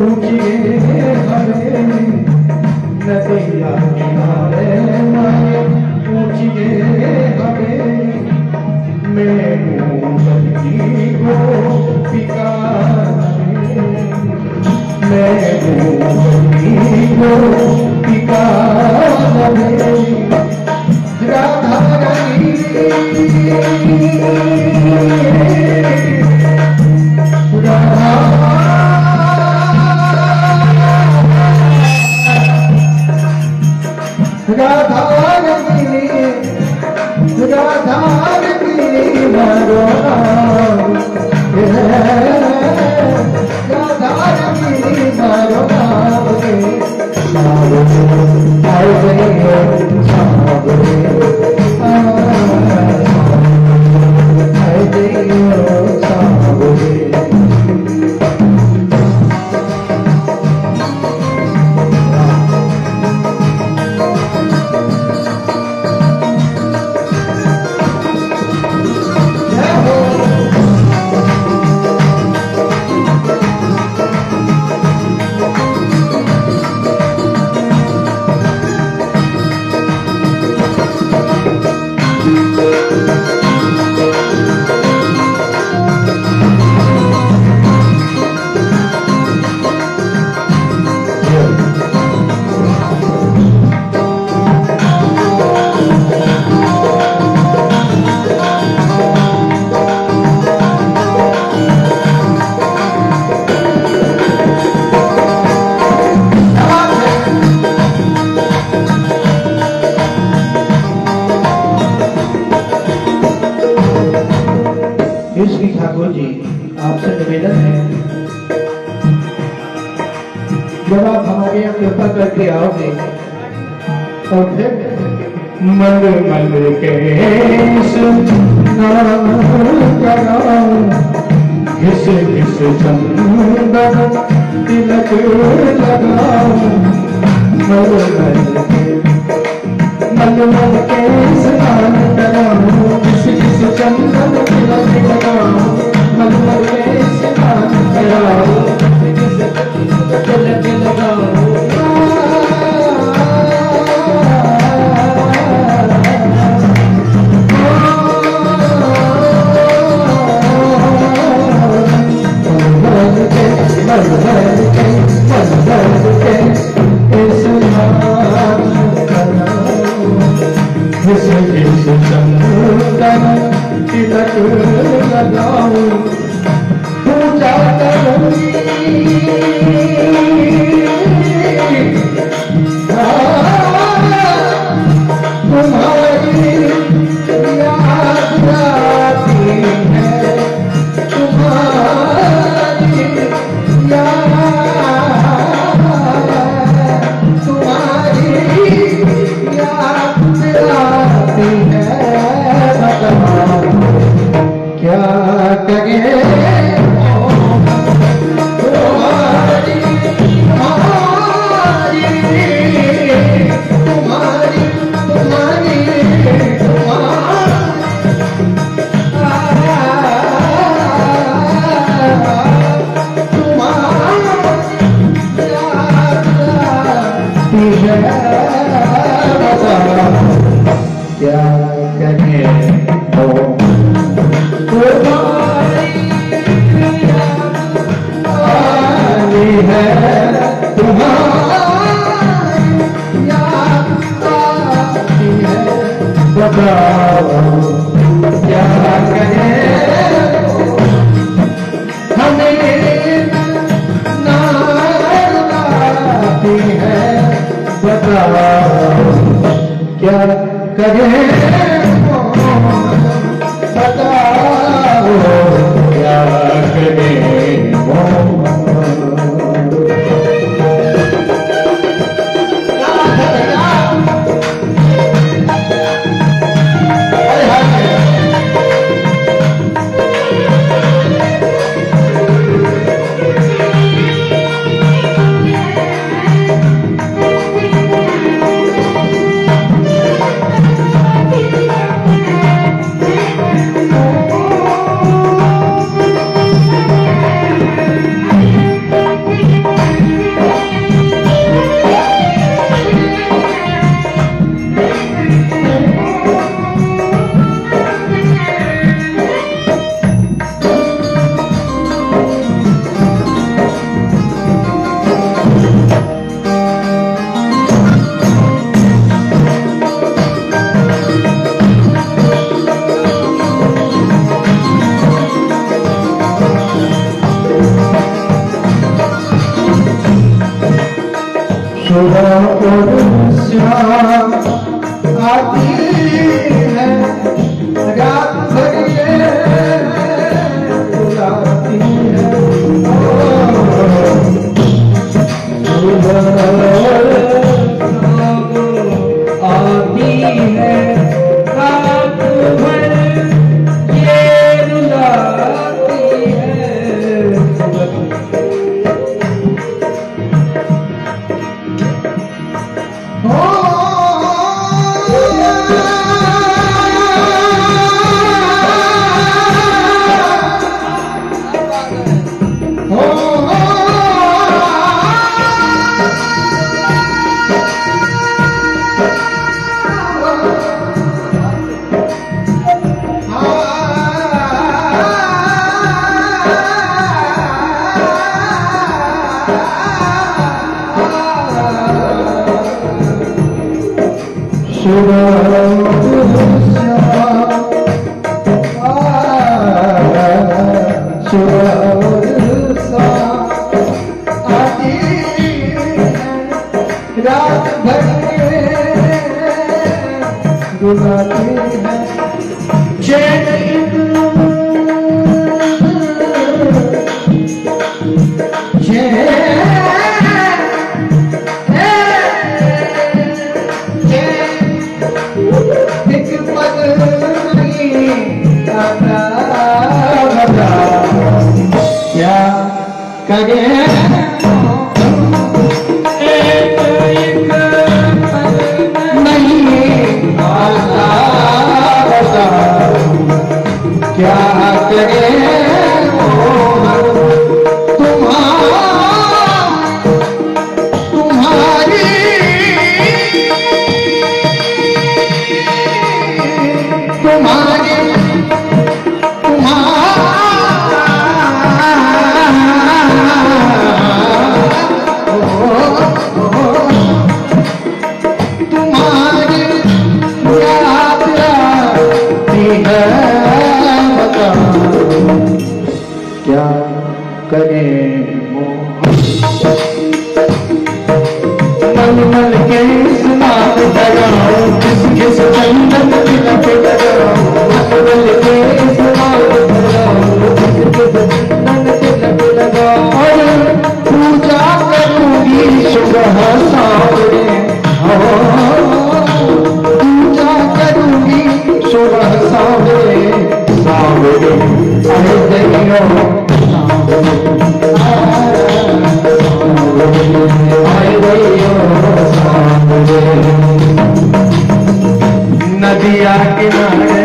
पूछिए हमें नदिया किनारे माए पूछिए हमें मैं हूँ बल्कि गोपिका मैं हूँ बल्कि गोपिका राधा रानी राधा रंगीनी राधा रंगीनी मारो राधा रंगीनी मारो ठाकुर जी आपसे निवेदन है जब आप हमारे यहाँ कृपा करके आओगे तो फिर मल मल के घिस घिस चंदन तिलक लगाओ मल मल के स्नान कराओ घिस घिस चंदन तिलक लगाओ मल के स्नान कराओ घिस घिस तिलक लगाओ तिलक लगाओ पूजा करूंगी तुम्हारी याद आती है तुम्हारी याद आती है क्या करें क्या सुबह और शाम आती है, रात भर ये बुलाती है। सुबह और शाम आती है, रात भर ये रुलाती है। रात भर रुलाती है, चैन एक पल नहीं आता, क्या करे क्या करे तुम्हारी तुम्हारी क्या करे मन मन के स्नान लगाओ, किस किस चंदन तिलक लगाओ, मन मन के स्नान लगाओ, किस किस चंदन तिलक लगाओ। पूजा करूंगी सुबह सावरे, पूजा करूंगी सुबह सावरे, सावरे आए दैयो नदिया किनारे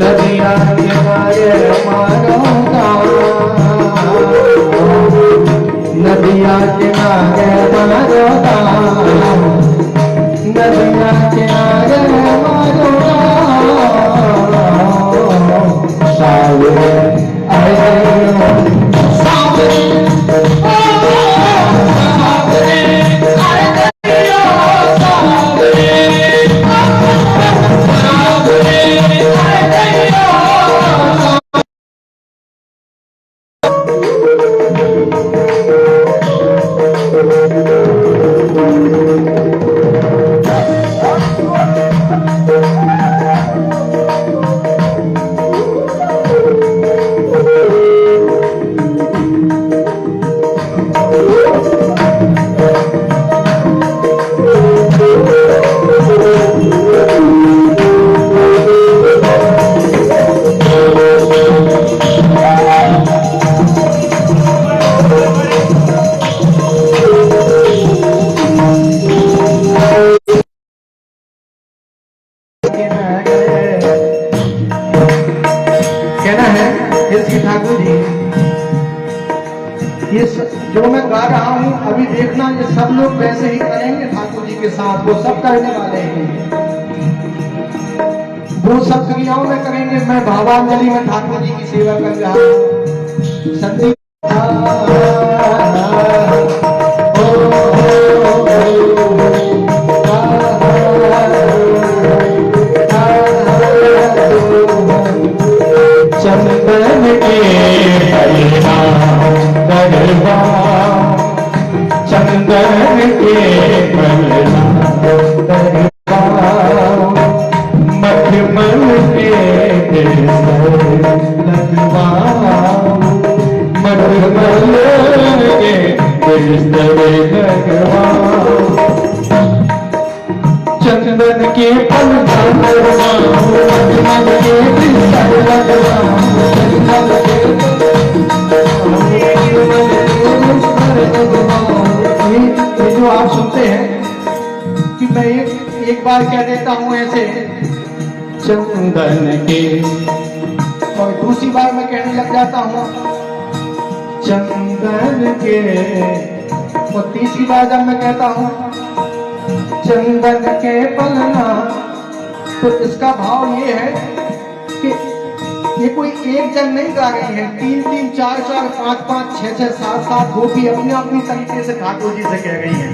नदिया किनारे मारो नदिया किनारे मारो नदिया किनारे मारो सावरे आए सावरे कहना है इसकी ठाकुर जी, ये जो मैं गा रहा हूँ अभी देखना, ये सब लोग वैसे ही करेंगे ठाकुर जी के साथ, वो सब करने वाले हैं, वो सब क्रियाओं में करेंगे। मैं भावांजलि में ठाकुर जी की सेवा कर रहा हूँ। संदीप चंदन के पलना गरबा, चंदन के पलना गरबा, मखमल के दिल लगवा, मखमल के दिल लगवा, चंदन के पलना गरबा, मखमल के दिल लगवा, ये जो आप सुनते हैं कि मैं एक बार कह देता हूं ऐसे चंदन के, और दूसरी बार मैं कहने लग जाता हूं चंदन के, और तीसरी बार जब मैं कहता हूं चंदन के पलना, तो इसका भाव ये है कि ये कोई एक जन नहीं गा रही है, 3-3, 4-4, 5-5, 6-6, 7-7 गोपी अपने अपनी तरीके से ठाकुर जी से कह रही है।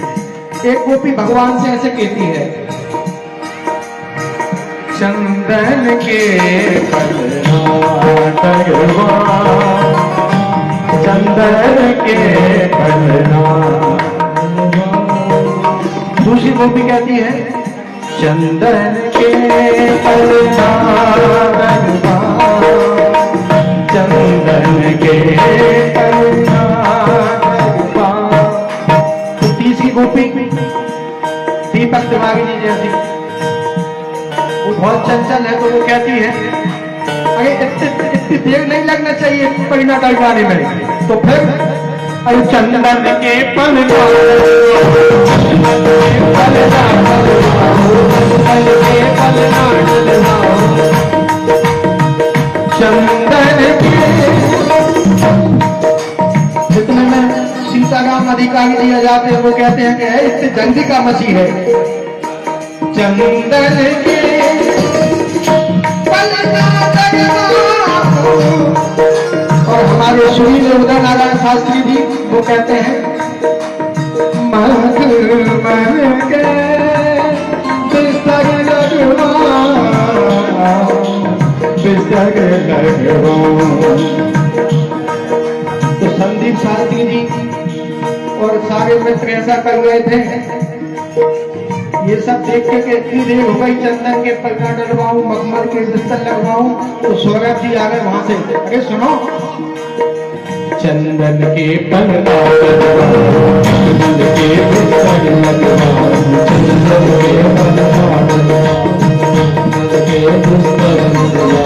एक गोपी भगवान से ऐसे कहती है चंदन के पलना गरबा, चंदन के पलना। दूसरी गोपी कहती है चंदन के पलना गरबा, चंदन के पलना गरबा। तो तीसरी गोपी दीपक तिवारी जी जैसी, वो बहुत चंचल है, तो वो कहती है अरे इतनी देर नहीं लगना चाहिए पलना गरबाने में, तो फिर अरे चंदन के पलना, चंदन के। जितने में सीताराम अधिकारी दिया जाते हैं वो कहते हैं कि है इतने जल्दी का मछी है, चंदन के पलना गरबा। और हमारे सुनील उदय नारायण शास्त्री जी वो कहते हैं मखमल के बिस्तर लगवा, बिस्तर लगवा। तो संदीप शास्त्री जी और सारे मित्र ऐसा कर रहे थे, ये सब देख के इतनी देर हो गई, चंदन के पलना डलवाऊं, मखमल के बिस्तर लगवाऊं, तो सौरभ जी आ गए वहां से, अरे सुनो चंदन के पलना गरबा, चंदन के बिस्तर लगवा, चंदन के पलना गरबा, चंदन के बिस्तर लगवा,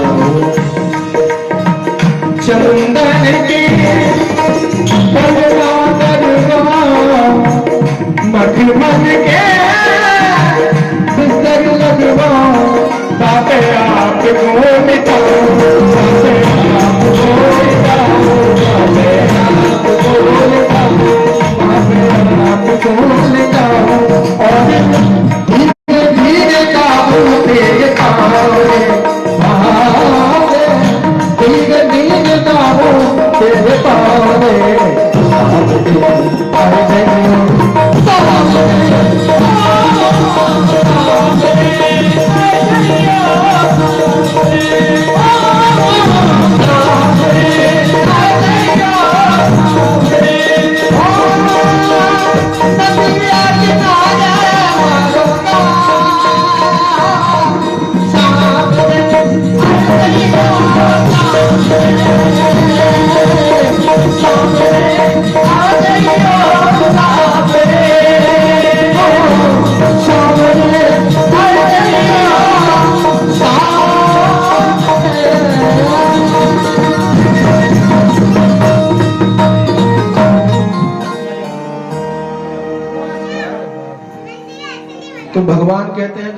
चंदन के पलना गरबा, मखमल के बिस्तर लगवा। बाबे आपको मिटाओ, बाबे आपको मिटाओ, बाबे आपको मिटाओ, बाबे आपको मिटाओ। और धीरे धीरे काबू तेरे पाओगे, धीरे धीरे काबू तेरे पाओगे। तो भगवान कहते हैं कि